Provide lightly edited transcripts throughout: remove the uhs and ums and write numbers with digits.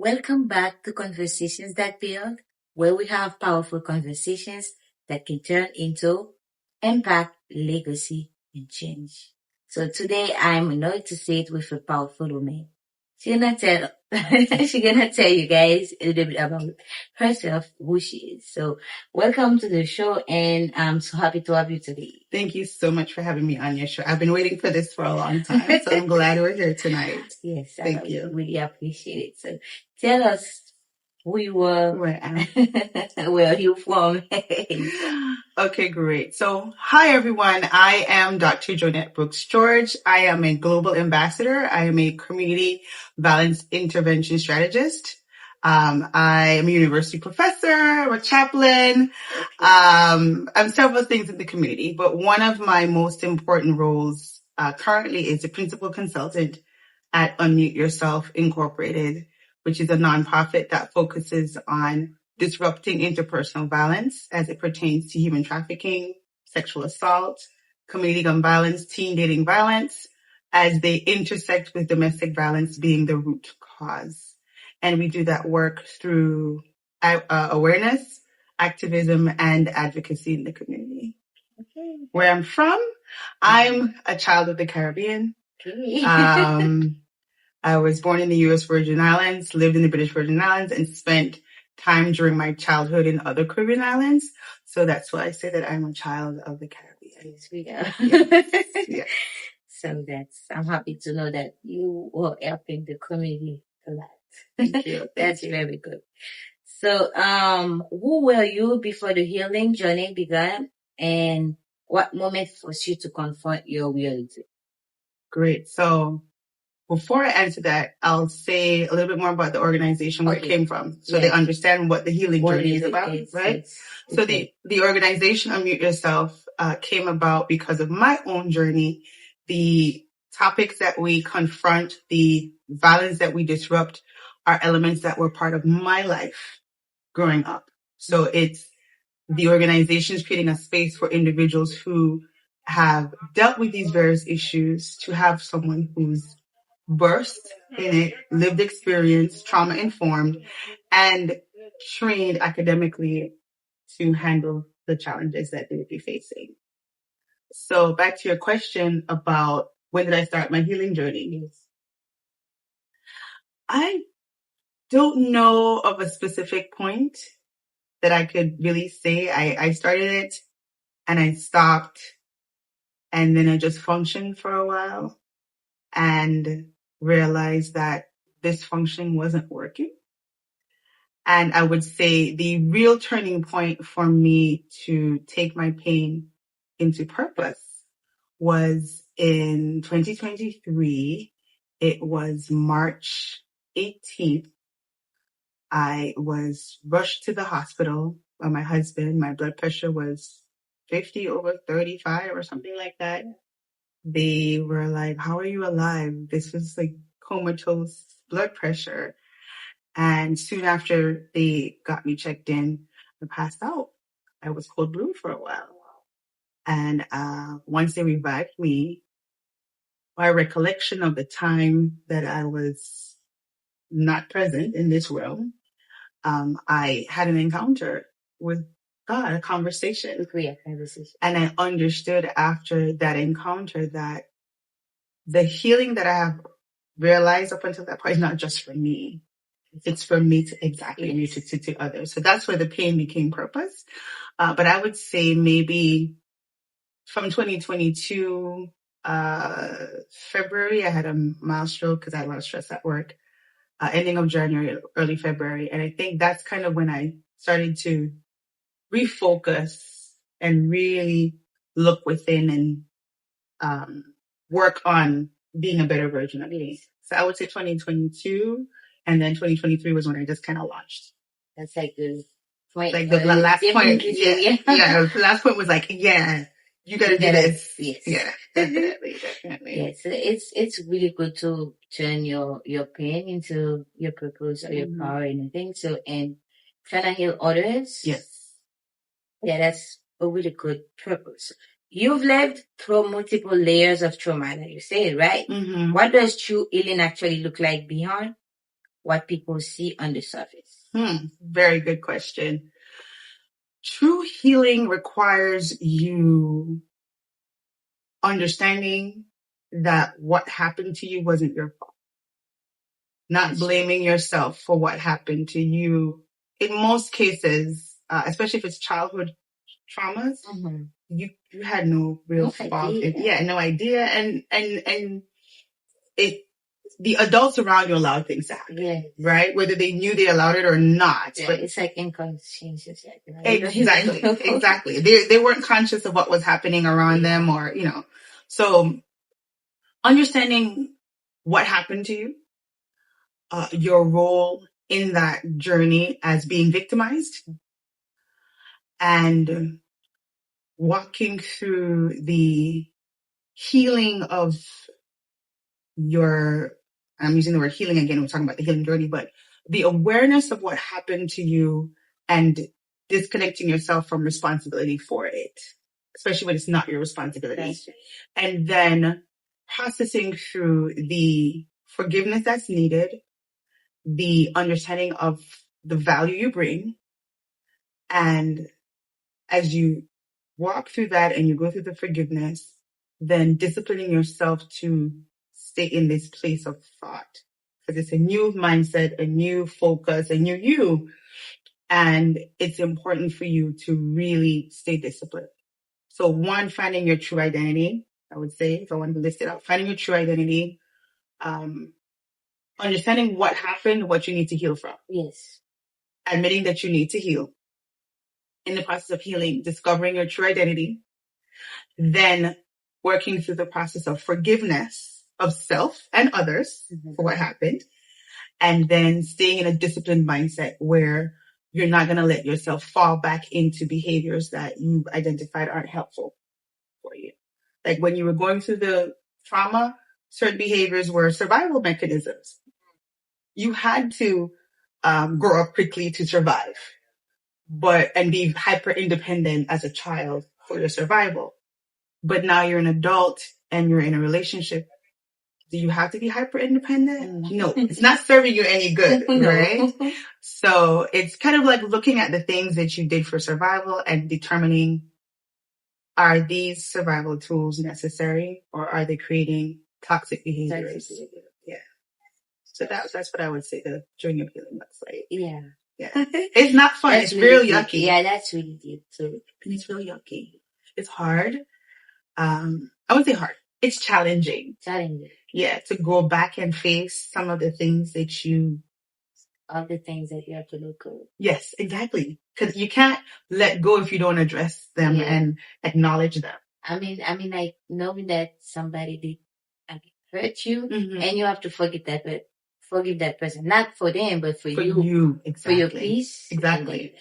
Welcome back to Conversations That Build, where we have powerful conversations that can turn into impact, legacy, and change. So today I'm annoyed to say it with a powerful woman. She's gonna tell you guys a little bit about herself, who she is. So welcome to the show, and I'm so happy to have you today. Thank you so much for having me on your show. I've been waiting for this for a long time, so I'm glad we're here tonight. Yes, Thank you. Really appreciate it. So tell us who you were, Where am where are you from? Okay, great. So, hi everyone. I am Dr. Joanette Brookes-George. I am a global ambassador. I am a community violence intervention strategist. I am a university professor, I'm a chaplain. I'm several things in the community, but one of my most important roles currently is a principal consultant at Unmute Yourself Incorporated, which is a nonprofit that focuses on disrupting interpersonal violence as it pertains to human trafficking, sexual assault, community gun violence, teen dating violence, as they intersect with domestic violence being the root cause. And we do that work through awareness, activism, and advocacy in the community. Okay. Where I'm from, I'm a child of the Caribbean. Okay. I was born in the U.S. Virgin Islands, lived in the British Virgin Islands, and spent time during my childhood in other Caribbean islands. So that's why I say that I'm a child of the Caribbean. Yes, we are. Yes. Yes. So I'm happy to know that you were helping the community a lot. Thank you. That's very good. So, who were you before the healing journey began, and what moment forced you to confront your reality? Great. So before I answer that, I'll say a little bit more about the organization, where it came from, so they understand what the healing journey is about, right? Yes. So the organization Unmute Yourself came about because of my own journey, the topics that we confront, the violence that we disrupt are elements that were part of my life growing up. So it's the organization is creating a space for individuals who have dealt with these various issues to have someone who's versed in it, lived experience, trauma informed, and trained academically to handle the challenges that they would be facing. So back to your question about when did I start my healing journey? I don't know of a specific point that I could really say. I started it and I stopped, and then I just functioned for a while and realized that this function wasn't working. And I would say the real turning point for me to take my pain into purpose was in 2023. It was March 18th. I was rushed to the hospital by my husband. My blood pressure was 50/35 or something like that. They were like, "How are you alive?" This was like comatose blood pressure. And soon after they got me checked in, I passed out. I was cold blue for a while. And once they revived me, my recollection of the time that I was not present in this realm, I had an encounter with God, a conversation. And I understood after that encounter that the healing that I have realized up until that point is not just for me. It's for me to to others. So that's where the pain became purpose. But I would say maybe from 2022, February, I had a mild stroke because I had a lot of stress at work. Ending of January, early February. And I think that's kind of when I started to refocus and really look within and work on being a better version of me. So I would say 2022, and then 2023 was when I just kind of launched. That's like the point. Like the last point. Yeah. The last point was like, yeah, you gotta do this. Yes. Yeah, definitely. Yes, it's really good to turn your pain into your purpose or your power and anything. So, and trying to heal others. Yes. Yeah, that's a really good purpose. You've lived through multiple layers of trauma, like you say, right? Mm-hmm. What does true healing actually look like beyond what people see on the surface? Very good question. True healing requires you understanding that what happened to you wasn't your fault. Not blaming yourself for what happened to you. In most cases, especially if it's childhood traumas, you had no real fault. No idea. And the adults around you allowed things to happen, right? Whether they knew they allowed it or not. Yeah, but it's like inconscious. Exactly. They weren't conscious of what was happening around them, or So understanding what happened to you, your role in that journey as being victimized, and walking through the healing of I'm using the word healing again, we're talking about the healing journey, but the awareness of what happened to you and disconnecting yourself from responsibility for it, especially when it's not your responsibility. And then processing through the forgiveness that's needed, the understanding of the value you bring, and as you walk through that and you go through the forgiveness, then disciplining yourself to stay in this place of thought. Because it's a new mindset, a new focus, a new you. And it's important for you to really stay disciplined. So one, finding your true identity, I would say, if I want to list it out, finding your true identity, understanding what happened, what you need to heal from. Yes. Admitting that you need to heal. In the process of healing, discovering your true identity, then working through the process of forgiveness of self and others for what happened, and then staying in a disciplined mindset where you're not going to let yourself fall back into behaviors that you've identified aren't helpful for you. Like when you were going through the trauma, certain behaviors were survival mechanisms. You had to grow up quickly to survive, and be hyper independent as a child for your survival. But now you're an adult and you're in a relationship. Do you have to be hyper independent? No, it's not serving you any good, right? So it's kind of like looking at the things that you did for survival and determining, are these survival tools necessary, or are they creating toxic behaviors? Yeah. So that's what I would say the journey of healing looks like. Yeah. It's not fun. It's real yucky. Yeah, that's really deep too. It's real yucky. It's hard. I wouldn't say hard. It's challenging. Yeah, to go back and face some of the things that all the things that you have to look at. Yes, exactly. Because you can't let go if you don't address them and acknowledge them. I mean, like knowing that somebody did hurt you, and you have to forgive that person, not for them, but for you, exactly. For your peace. Exactly.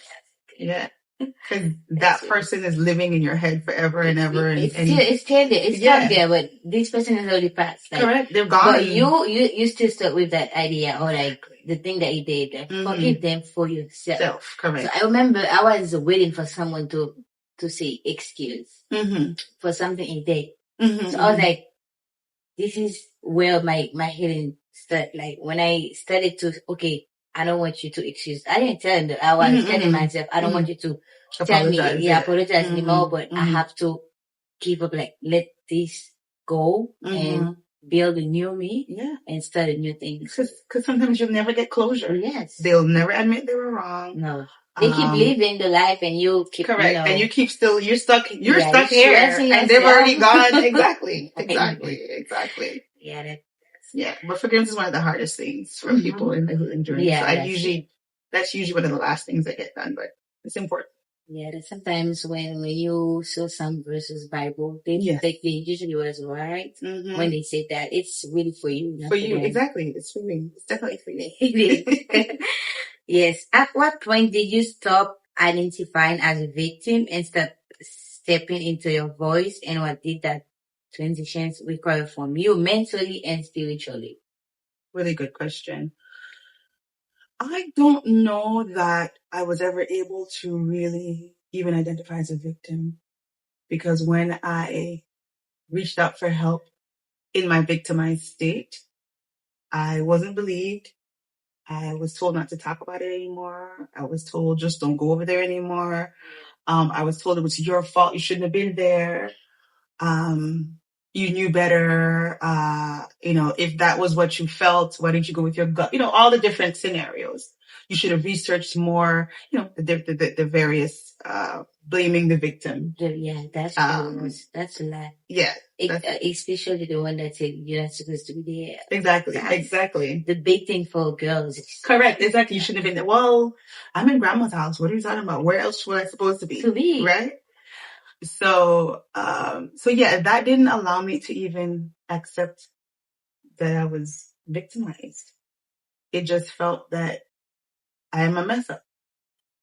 Yeah. Because that person is living in your head forever and ever. It's still there. It's stuck there, but this person has already passed. Like, correct. They're gone. But you still stuck with that idea, or like the thing that you did. Like, forgive them for yourself. Correct. So I remember I was waiting for someone to say excuse for something he did. So I was like, this is where my healing started. Like when I started to, okay, I don't want you to excuse. I didn't tell him that. I was telling myself, I don't want you to tell me, apologize anymore, but I have to give up, like, let this go and build a new me and start a new thing. Because sometimes you'll never get closure. Yes. They'll never admit they were wrong. No. They keep living the life and you keep, correct. And you keep you're stuck here and they've already gone. Exactly. Yeah. But forgiveness is one of the hardest things for people in the healing journey. So that's usually one of the last things that get done, but it's important. Yeah, that sometimes when you saw some verses Bible, they usually was right when they say that. It's really for you. For you, exactly. It's for me. It's definitely for me. It is. Yes. At what point did you stop identifying as a victim and start stepping into your voice, and what did that transitions require from you mentally and spiritually? Really good question. I don't know that I was ever able to really even identify as a victim, because when I reached out for help in my victimized state, I wasn't believed. I was told not to talk about it anymore. I was told just don't go over there anymore. I was told it was your fault. You shouldn't have been there. You knew better. If that was what you felt, why didn't you go with your gut? All the different scenarios. You should have researched more, the various, blaming the victim. Yeah, that's true. That's a lot. Yeah. Especially the one that said you're not supposed to be there. Exactly. The big thing for girls. Correct. Exactly. You shouldn't have been there. Well, I'm in grandma's house. What are you talking about? Where else was I supposed to be? Right? So yeah, that didn't allow me to even accept that I was victimized. It just felt that I am a mess up.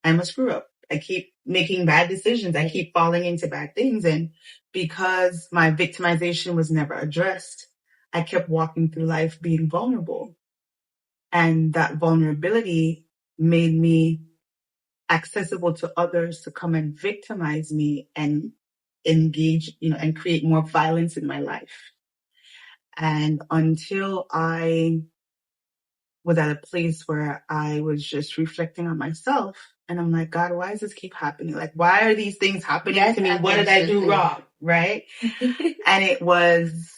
I'm a screw up. I keep making bad decisions. I keep falling into bad things. And because my victimization was never addressed, I kept walking through life being vulnerable. And that vulnerability made me accessible to others to come and victimize me and engage, and create more violence in my life. And until I was at a place where I was just reflecting on myself, and I'm like, God, why does this keep happening? Like, why are these things happening to me? What did I do wrong? Right? And it was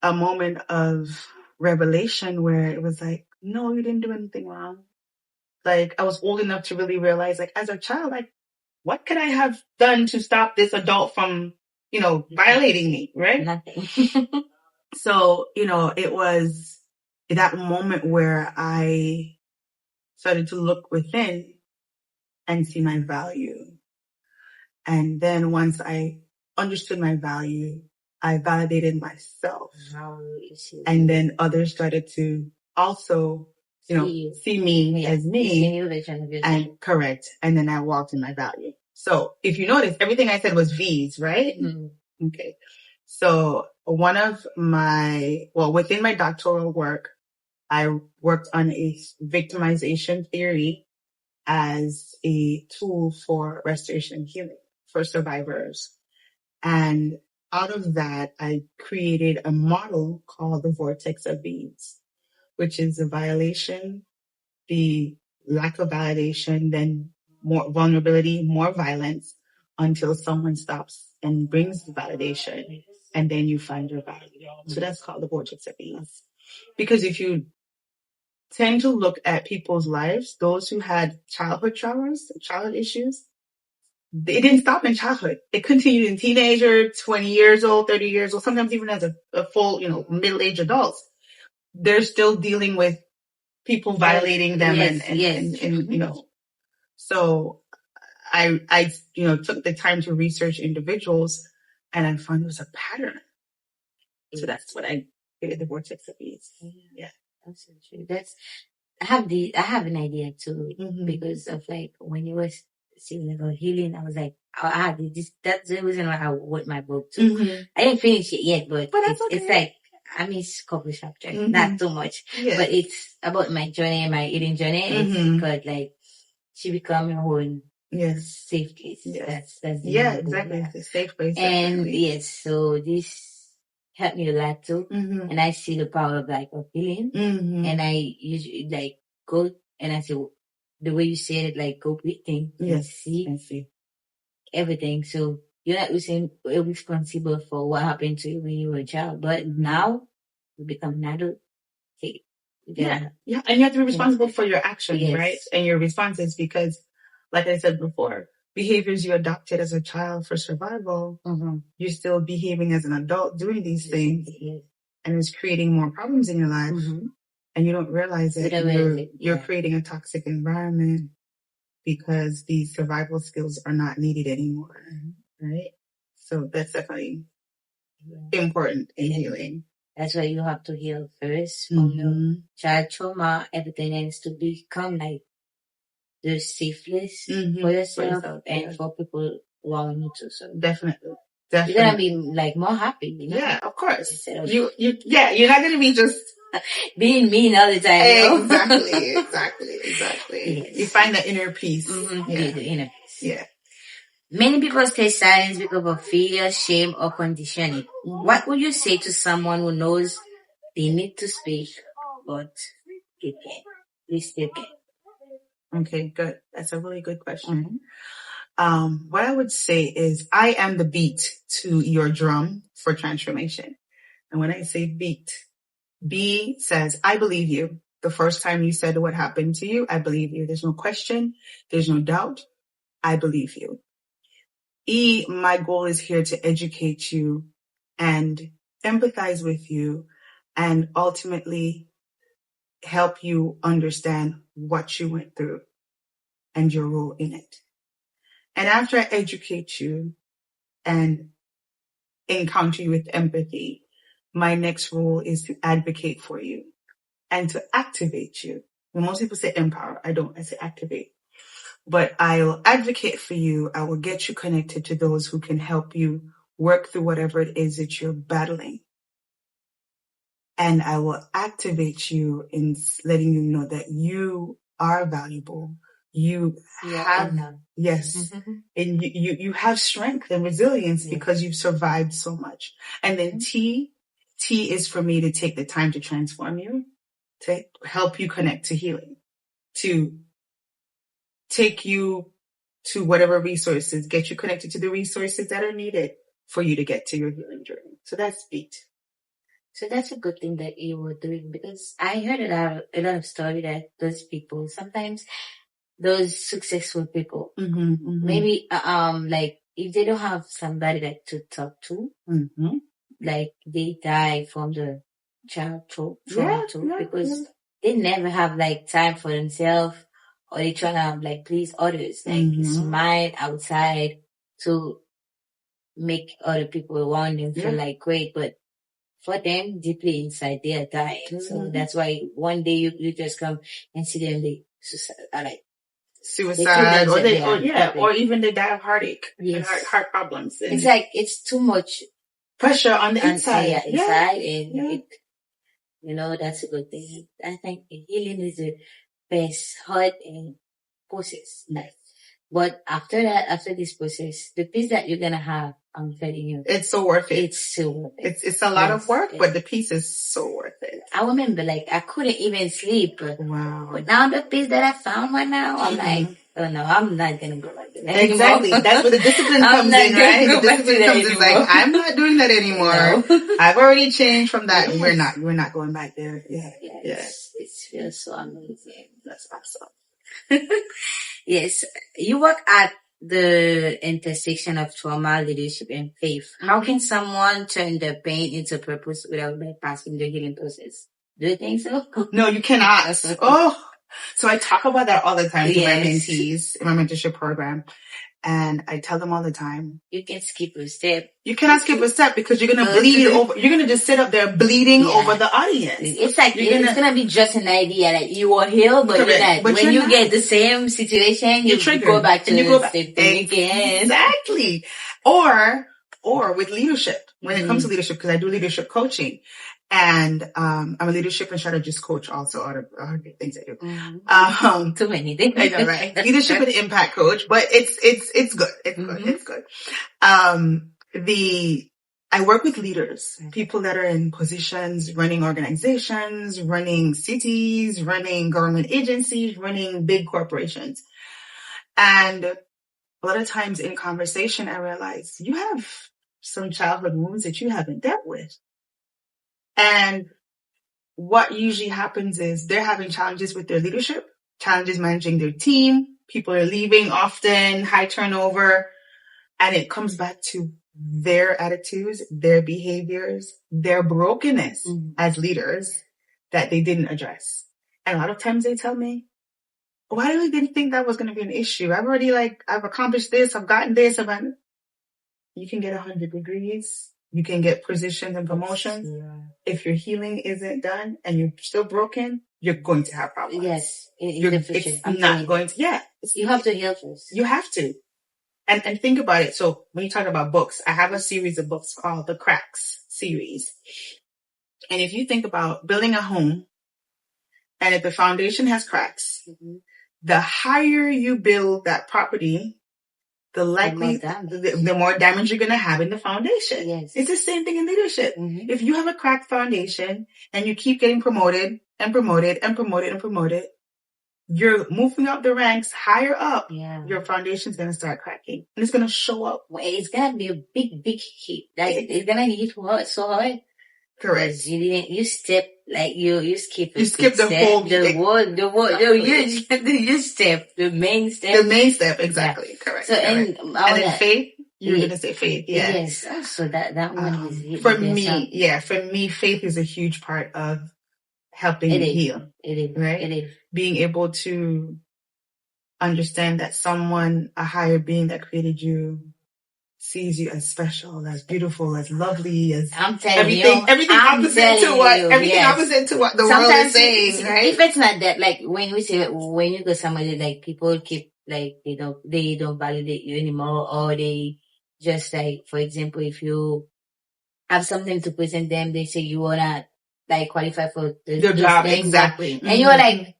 a moment of revelation where it was like, no, you didn't do anything wrong. Like, I was old enough to really realize, like, as a child, like, what could I have done to stop this adult from, violating me, right? Nothing. So, it was that moment where I started to look within and see my value. And then once I understood my value, I validated myself. And then others started to also, see me as me. And correct. And then I walked in my value. So if you notice, everything I said was V's, right? Mm-hmm. Okay. So within my doctoral work, I worked on a victimization theory as a tool for restoration and healing for survivors. And out of that, I created a model called the vortex of V's, which is the violation, the lack of validation, then more vulnerability, more violence, until someone stops and brings the validation, and then you find your value. So that's called the vortex of V's. Because if you tend to look at people's lives, those who had childhood traumas, childhood issues, it didn't stop in childhood. It continued in teenager, 20 years old, 30 years old, sometimes even as a full, middle-aged adults. They're still dealing with people violating them. So I took the time to research individuals, and I found there was a pattern. So that's what I created the vortex of V's. Yeah. That's so true. I have an idea too, because of like when you were saying about healing, I was like, that's the reason why I wrote my book too. Mm-hmm. I didn't finish it yet, but it's like, I mean, it's a couple chapters, not too much, but it's about my journey, my healing journey. It's called like, she become your own safe place. Yes. That's the exactly. It's a safe place. And yes, so this helped me a lot too. Mm-hmm. And I see the power of healing. Mm-hmm. And I usually go and I say, the way you said it, go breathing and see everything. So you're not responsible for what happened to you when you were a child, but now you become an adult. Yeah. And you have to be responsible for your actions, right? And your responses, because like I said before, behaviors you adopted as a child for survival, you're still behaving as an adult doing these things, and it's creating more problems in your life, and you don't realize it. You're creating a toxic environment because these survival skills are not needed anymore, right? So that's definitely important in healing. That's why you have to heal first from your child trauma. Everything needs to become the safe place for yourself and for people around you too. So definitely. You're gonna be more happy, Yeah, of course. You're not gonna be just being mean all the time. Exactly. Yes. You find that inner peace. The inner peace. Yeah. Many people stay silent because of fear, shame, or conditioning. What would you say to someone who knows they need to speak but they can't? we still can. Okay, good. That's a really good question. What I would say is I am the beat to your drum for transformation. And when I say beat, B says, I believe you. The first time you said what happened to you, I believe you. There's no question. There's no doubt. I believe you. E, my goal is here to educate you and empathize with you and ultimately help you understand what you went through and your role in it. And after I educate you and encounter you with empathy, my next role is to advocate for you and to activate you. When most people say empower, I don't, I say activate. But I'll advocate for you. I will get you connected to those who can help you work through whatever it is that you're battling. And I will activate you in letting you know that you are valuable. You have, yes, and you have strength and resilience because you've survived so much. And then T is for me to take the time to transform you, to help you connect to healing, to take you to whatever resources, get you connected to the resources that are needed for you to get to your healing journey. So that's beat. So that's a good thing that you were doing, because I heard a lot of story that those people, sometimes those successful people, maybe like if they don't have somebody like to talk to, like they die from the child trauma too, because they never have like time for themselves, or they try to like please others, like smile outside to make other people around them feel like great, but for them, deeply inside, they are dying. So that's why one day you just come and see them, they suicide, or even they die of heartache, and heart problems. And it's like it's too much pressure on the inside. And it, that's a good thing. I think healing is the best hard and process. But after that, after this process, the peace that you're gonna have, I'm telling you, it's so worth it. It's so worth it. It's a lot of work, but the peace is so worth it. I remember, I couldn't even sleep. Wow. But now the peace that I found right now, I'm like, oh no, I'm not gonna go like that anymore. Exactly. That's where the discipline comes in, right? The discipline comes in like, I'm not doing that anymore. No. I've already changed from that. Yes. We're not going back there. Yeah. Yes. It feels so amazing. That's awesome. Yes. You work at the intersection of trauma, leadership, and faith. How can someone turn their pain into purpose without bypassing the healing process? Do you think so? No, you cannot. So I talk about that all the time to my mentees in my mentorship program. And I tell them all the time, you can skip a step. You cannot skip a step because you're going to bleed over. You're going to just sit up there bleeding over the audience. It's like, it's going to be just an idea that you are healed, but you're not. But when you get the same situation, you go back to the same thing again. Exactly. Or with leadership, when it comes to leadership, because I do leadership coaching. And I'm a leadership and strategist coach also, out of things I do. Too many things. I know, right? Leadership and impact coach, but it's good. It's good. I work with leaders, people that are in positions, running organizations, running cities, running government agencies, running big corporations. And a lot of times in conversation, I realize you have some childhood wounds that you haven't dealt with. And what usually happens is they're having challenges with their leadership, challenges managing their team. People are leaving often, high turnover, and it comes back to their attitudes, their behaviors, their brokenness as leaders that they didn't address. And a lot of times they tell me, well, I really didn't think that was going to be an issue. I've already I've accomplished this. I've gotten this. You can get 100 degrees. You can get positions and promotions. Yeah. If your healing isn't done and you're still broken, you're going to have problems. Yes. It's not going to, You have to heal first. You have to. And think about it. So when you talk about books, I have a series of books called the Cracks series. And if you think about building a home and if the foundation has cracks, the higher you build that property, the more damage you're going to have in the foundation. Yes. It's the same thing in leadership. If you have a cracked foundation and you keep getting promoted and promoted and promoted and promoted, you're moving up the ranks higher up, Yeah. your foundation's going to start cracking. And it's going to show up. Well, it's gonna be a big, big hit. Like, it's gonna hit hard, so hard. Correct. Because you step, like, you skip You skip the step, whole... you step, the main step. The main step, exactly. Yeah. Correct. So, correct. And then faith, you were going to say faith, yeah. Yes. So that one is... For me, faith is a huge part of helping you heal. It is. Right? It is. Being able to understand that someone, a higher being that created you, sees you as special, as beautiful, as lovely, as I'm telling you, everything opposite to what the world is saying, right? If it's not that, like when you go somebody, like people keep like they don't validate you anymore, or they just like, for example, if you have something to present them, they say you wanna like qualify for the job, things, exactly, and you're like,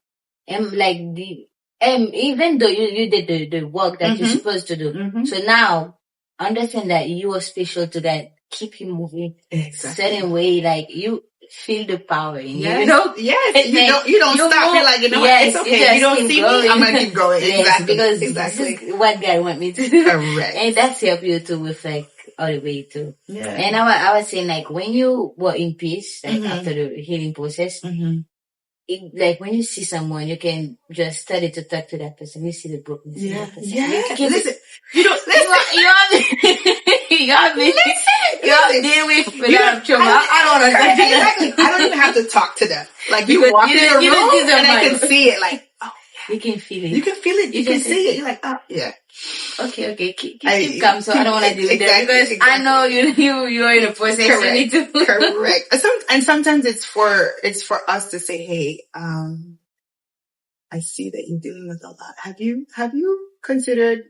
even though you did the work that you're supposed to do, so now understand that you are special to that. Keep you moving certain way, like you feel the power in you. You know, yes, you don't stop. You're like, it's okay. You don't see me, I'm gonna keep going. Yes, because this is what God want me to do. Correct, and that's help you to reflect all the way too. Yeah. And I was saying, like, when you were in peace, like after the healing process, like when you see someone, you can just study to talk to that person. You see the brokenness in that person. Listen, you don't you have deal with a lot of trauma. I don't understand. Exactly. I don't even have to talk to them. Like you walk in the room and I can see it. Like, oh, you can feel it. You can feel it. You can see it. You're like, oh, yeah. Okay. Keep calm. So I don't want to deal with that because I know you're in a process. Correct. You need to. Correct. And sometimes it's for us to say, hey, I see that you're dealing with a lot. Have you considered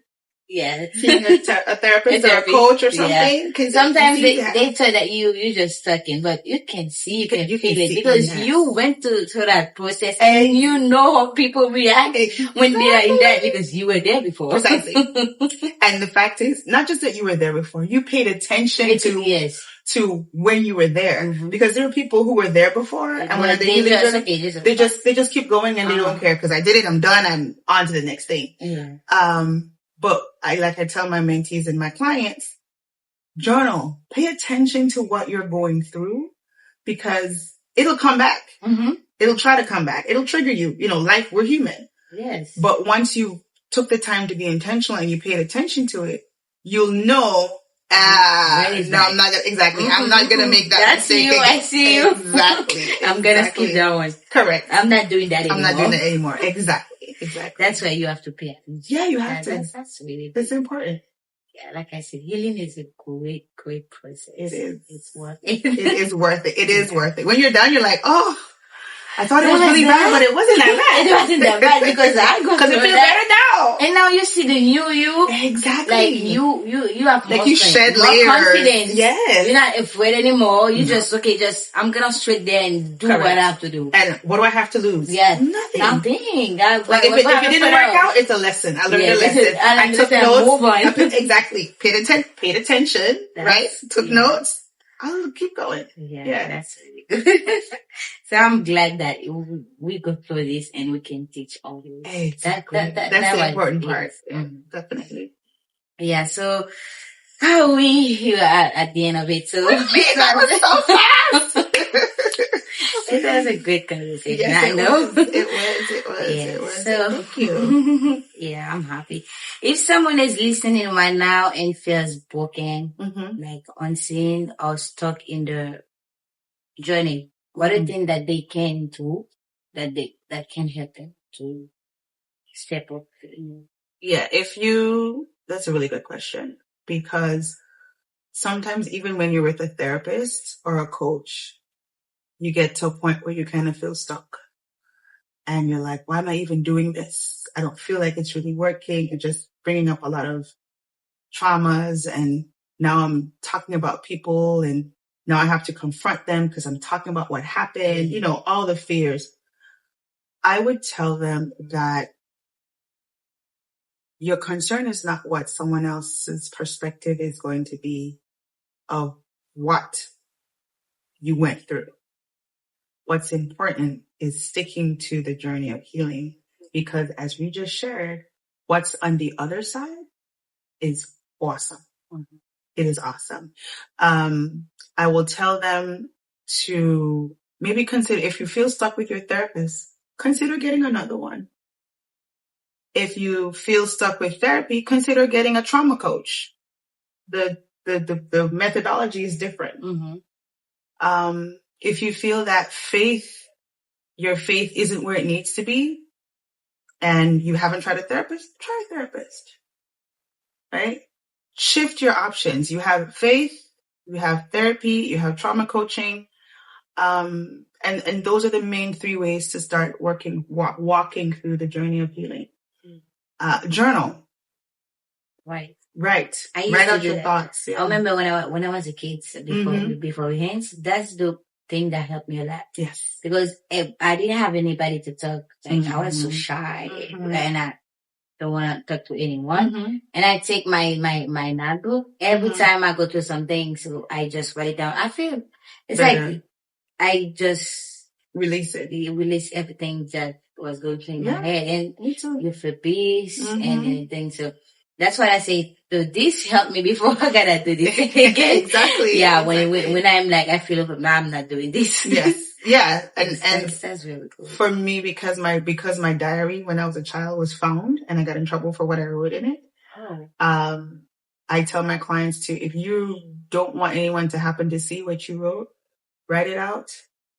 seeing a therapist or a coach or something? Because sometimes they tell that you just talking, but you can see, you can feel it because you went through that process and you know how people react when they are in that because you were there before. Precisely. And the fact is, not just that you were there before, you paid attention to when you were there, because there are people who were there before and when they just keep going and they don't care because I did it, I'm done, I'm on to the next thing. But I tell my mentees and my clients, journal, pay attention to what you're going through because it'll come back. It'll try to come back. It'll trigger you. Life, we're human. Yes. But once you took the time to be intentional and you paid attention to it, you'll know, I'm not going to make that mistake again. I see you. Exactly. I'm going to skip that one. Correct. I'm not doing that anymore. I'm not doing that anymore. Exactly. That's why you have to pay attention. Yeah, you have to. That's really That's important. Yeah, like I said, healing is a great, great process. It is. It's worth it. It is worth it. It is worth it. When you're done, you're like, oh, I thought it was really bad, but it wasn't that bad. It wasn't that bad because I go through it feels better now. And now you see the new you. Exactly. Like you have like you shed more layers. confidence. Yes. You're not afraid anymore. You I'm gonna straight there and do what I have to do. And what do I have to lose? Yeah. Nothing. If it didn't work out, it's a lesson. I learned a lesson. I took notes. Move on. Exactly. Paid attention. Right? Took notes. I'll keep going. Yeah, that's really good. So I'm glad that we go through this and we can teach all this. Exactly. That's the important part. Definitely. Yeah, so how we are at the end of it. So that was so fast. It was a good conversation. Yes, I know. It was. So, thank you. Yeah, I'm happy. If someone is listening right now and feels broken, like unseen or stuck in the journey, what are things that they can do that can help them to step up? Yeah, that's a really good question because sometimes even when you're with a therapist or a coach, you get to a point where you kind of feel stuck and you're like, why am I even doing this? I don't feel like it's really working. You're just bringing up a lot of traumas and now I'm talking about people and now I have to confront them because I'm talking about what happened, all the fears. I would tell them that your concern is not what someone else's perspective is going to be of what you went through. What's important is sticking to the journey of healing because as we just shared, what's on the other side is awesome. Mm-hmm. It is awesome. I will tell them to maybe consider, if you feel stuck with your therapist, consider getting another one. If you feel stuck with therapy, consider getting a trauma coach. The methodology is different. Mm-hmm. If you feel that your faith isn't where it needs to be, and you haven't tried a therapist, try a therapist. Right? Shift your options. You have faith, you have therapy, you have trauma coaching. And those are the main 3 ways to start walking through the journey of healing. Journal. Right. I used to do your that. thoughts. Yeah. I remember when I was a kid, before hands, that's the thing that helped me a lot. Yes. Because I didn't have anybody to talk. Like I was so shy, and I don't want to talk to anyone. And I take my notebook every time I go through something, so I just write it down. I feel it's better. like I just release everything that was going through in my head, and you feel peace and everything. So that's why I say, so this helped me before I gotta do this again. Exactly. Yeah. Exactly. When I'm like, I feel like, I'm not doing this. Yes. Yeah. And that's really cool. For me, because my diary when I was a child was found and I got in trouble for what I wrote in it. I tell my clients if you don't want anyone to happen to see what you wrote, write it out,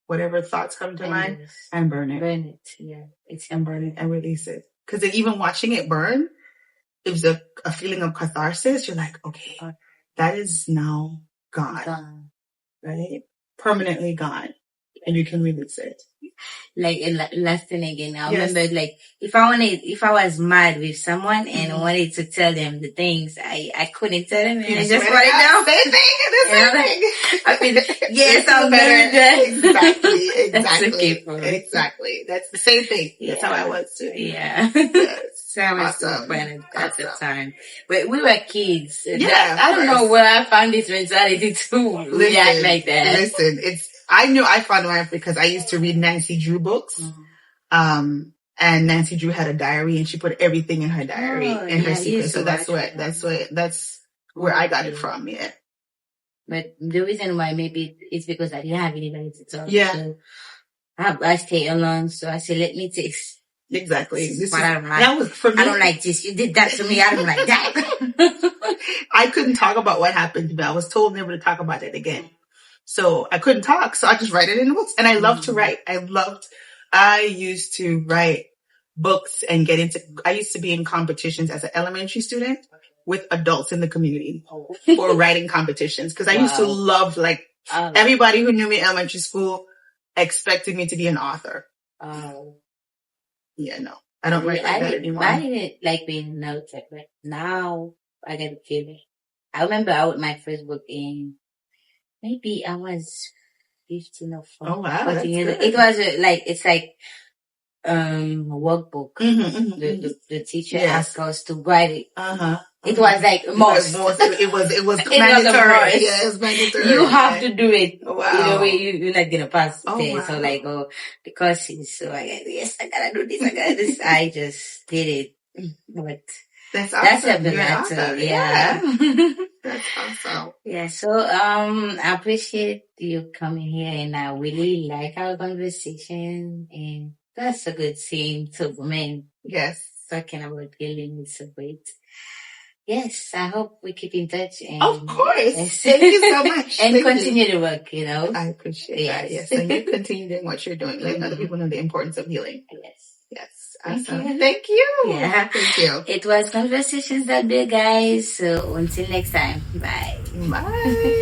whatever thoughts come to mind, and burn it. Burn it. Yeah. And burn it and release it. Because even watching it burn, it was a feeling of catharsis. You're like, okay, that is now gone. Right? Permanently gone. And you can release it. Like, last thing again, I remember, like, if I was mad with someone and wanted to tell them the things, I couldn't tell them, and I just write it down. Same thing. I feel, yes, I'm better. Exactly. Exactly. That's the same thing. Yeah. That's how I was too. Yeah. Yes. So I was so fun at the time. But we were kids. Yeah. I don't know where I found this mentality to react like that. Listen, I knew I found mine because I used to read Nancy Drew books. And Nancy Drew had a diary and she put everything in her diary and her secrets. So that's where I got it from. Yeah. But the reason why maybe it's because I didn't have anybody to talk to. Yeah. So I stay alone. So I said, let me take. Exactly. I don't like. That was for me. I don't like this. You did that to me. I don't like that. I couldn't talk about what happened to me. I was told never to talk about it again. So I couldn't talk. So I just write it in the books. And I love to write. I used to write books and I used to be in competitions as an elementary student with adults in the community for writing competitions. Cause I used to love, everybody who knew me in elementary school expected me to be an author. Yeah, no, I don't write like that anymore. I didn't like being an author, but now I get a feeling. I remember I wrote my first book maybe I was 15 or 14. Oh wow, that's good. It was it's like a workbook. The teacher asked us to write it. It was like most. It was mandatory. Yeah, it was mandatory. You have to do it. Wow. Either way, you're not gonna pass the test. So the course is so I gotta do this. I gotta do this. I just did it. But that's awesome. That's a yeah. That's awesome. Yeah. So I appreciate you coming here, and I really like our conversation, and that's a good thing to women. Yes. Talking about healing is so great. Yes, I hope we keep in touch. And of course. Thank you so much. And continue to work, I appreciate that. Yes. And you continue doing what you're doing. Letting other people know the importance of healing. Yes. Awesome. Thank you. Yeah. Thank you. It was Conversations That Big, guys. So until next time. Bye. Bye.